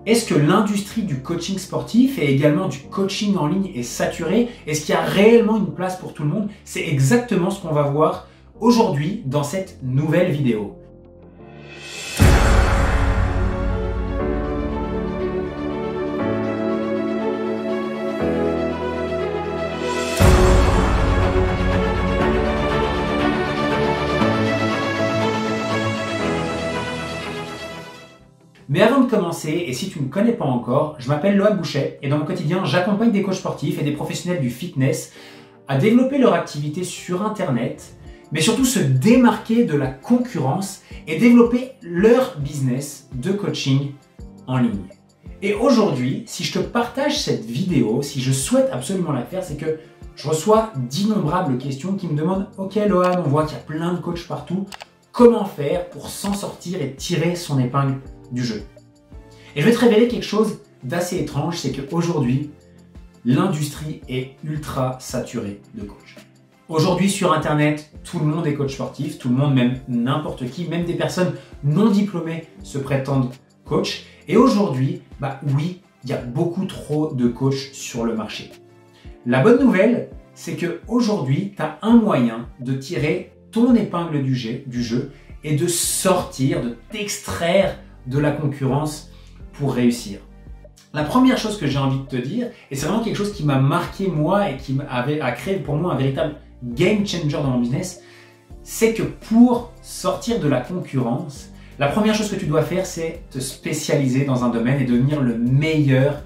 Est-ce que l'industrie du coaching sportif et également du coaching en ligne est saturée? Est-ce qu'il y a réellement une place pour tout le monde? C'est exactement ce qu'on va voir aujourd'hui dans cette nouvelle vidéo. Mais avant de commencer, et si tu ne me connais pas encore, je m'appelle Loan Bouchet et dans mon quotidien, j'accompagne des coachs sportifs et des professionnels du fitness à développer leur activité sur Internet, mais surtout se démarquer de la concurrence et développer leur business de coaching en ligne. Et aujourd'hui, si je te partage cette vidéo, si je souhaite absolument la faire, c'est que je reçois d'innombrables questions qui me demandent « Ok Loan, on voit qu'il y a plein de coachs partout, comment faire pour s'en sortir et tirer son épingle du jeu ?» Et je vais te révéler quelque chose d'assez étrange, c'est qu'aujourd'hui, l'industrie est ultra saturée de coachs. Aujourd'hui sur Internet, tout le monde est coach sportif, tout le monde, même n'importe qui, même des personnes non diplômées se prétendent coach. Et aujourd'hui, oui, il y a beaucoup trop de coachs sur le marché. La bonne nouvelle, c'est qu'aujourd'hui, tu as un moyen de tirer ton épingle du jeu et de sortir, de t'extraire de la concurrence pour réussir. La première chose que j'ai envie de te dire, et c'est vraiment quelque chose qui m'a marqué moi et qui a créé pour moi un véritable game changer dans mon business, c'est que pour sortir de la concurrence, la première chose que tu dois faire, c'est te spécialiser dans un domaine et devenir le meilleur,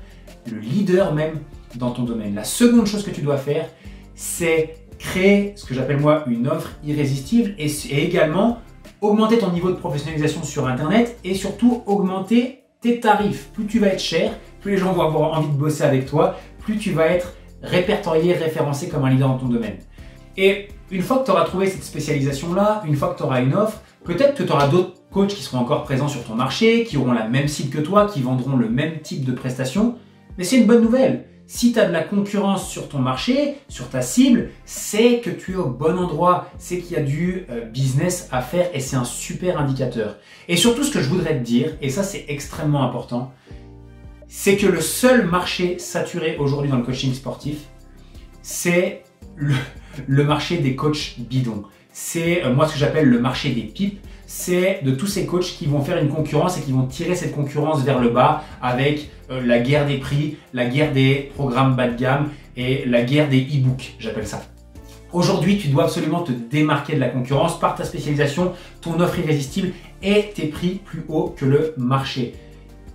le leader même dans ton domaine. La seconde chose que tu dois faire, c'est créer ce que j'appelle moi une offre irrésistible et également augmenter ton niveau de professionnalisation sur Internet et surtout augmenter tes tarifs. Plus tu vas être cher, plus les gens vont avoir envie de bosser avec toi, plus tu vas être répertorié, référencé comme un leader dans ton domaine. Et une fois que tu auras trouvé cette spécialisation-là, une fois que tu auras une offre, peut-être que tu auras d'autres coachs qui seront encore présents sur ton marché, qui auront la même cible que toi, qui vendront le même type de prestations. Mais c'est une bonne nouvelle. Si tu as de la concurrence sur ton marché, sur ta cible, c'est que tu es au bon endroit, c'est qu'il y a du business à faire et c'est un super indicateur. Et surtout, ce que je voudrais te dire, et ça c'est extrêmement important, c'est que le seul marché saturé aujourd'hui dans le coaching sportif, c'est le marché des coachs bidons. C'est moi ce que j'appelle le marché des pipes. C'est de tous ces coachs qui vont faire une concurrence et qui vont tirer cette concurrence vers le bas avec la guerre des prix, la guerre des programmes bas de gamme et la guerre des e-books, j'appelle ça. Aujourd'hui, tu dois absolument te démarquer de la concurrence par ta spécialisation, ton offre irrésistible et tes prix plus hauts que le marché.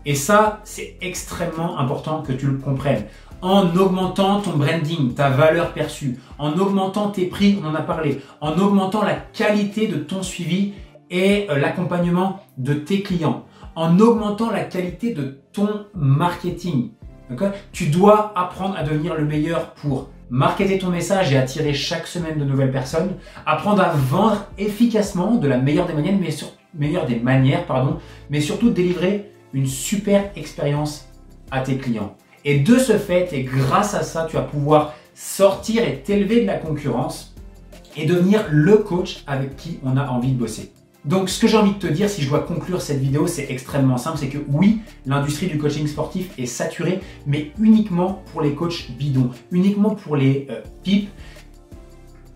Et ça, c'est extrêmement important que tu le comprennes. En augmentant ton branding, ta valeur perçue, en augmentant tes prix, on en a parlé, en augmentant la qualité de ton suivi et l'accompagnement de tes clients, en augmentant la qualité de ton marketing. Tu dois apprendre à devenir le meilleur pour marketer ton message et attirer chaque semaine de nouvelles personnes, apprendre à vendre efficacement de la meilleure des manières, mais surtout délivrer une super expérience à tes clients. Et de ce fait, et grâce à ça, tu vas pouvoir sortir et t'élever de la concurrence et devenir le coach avec qui on a envie de bosser. Donc, ce que j'ai envie de te dire, si je dois conclure cette vidéo, c'est extrêmement simple, c'est que oui, l'industrie du coaching sportif est saturée, mais uniquement pour les coachs bidons, uniquement pour les pipes.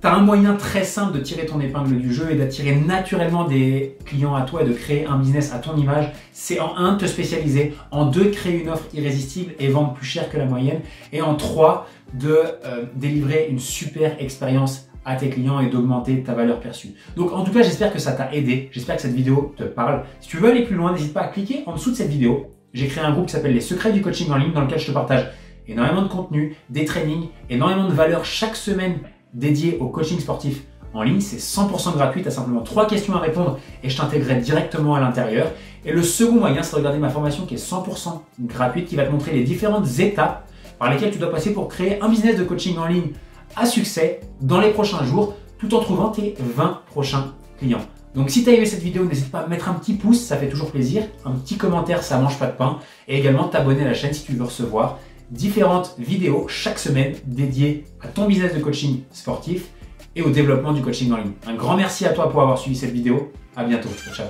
Tu as un moyen très simple de tirer ton épingle du jeu et d'attirer naturellement des clients à toi et de créer un business à ton image. C'est en 1, te spécialiser, en 2, créer une offre irrésistible et vendre plus cher que la moyenne, et en 3, de délivrer une super expérience à tes clients et d'augmenter ta valeur perçue. Donc en tout cas, j'espère que ça t'a aidé, j'espère que cette vidéo te parle. Si tu veux aller plus loin, n'hésite pas à cliquer en dessous de cette vidéo. J'ai créé un groupe qui s'appelle les secrets du coaching en ligne dans lequel je te partage énormément de contenu, des trainings, énormément de valeurs chaque semaine dédiées au coaching sportif en ligne. C'est 100% gratuit, tu as simplement 3 questions à répondre et je t'intégrerai directement à l'intérieur. Et le second moyen, c'est de regarder ma formation qui est 100% gratuite, qui va te montrer les différentes étapes par lesquelles tu dois passer pour créer un business de coaching en ligne à succès dans les prochains jours, tout en trouvant tes 20 prochains clients. Donc si tu as aimé cette vidéo, n'hésite pas à mettre un petit pouce, ça fait toujours plaisir, un petit commentaire, ça mange pas de pain, et également t'abonner à la chaîne si tu veux recevoir différentes vidéos chaque semaine dédiées à ton business de coaching sportif et au développement du coaching en ligne. Un grand merci à toi pour avoir suivi cette vidéo, à bientôt, ciao.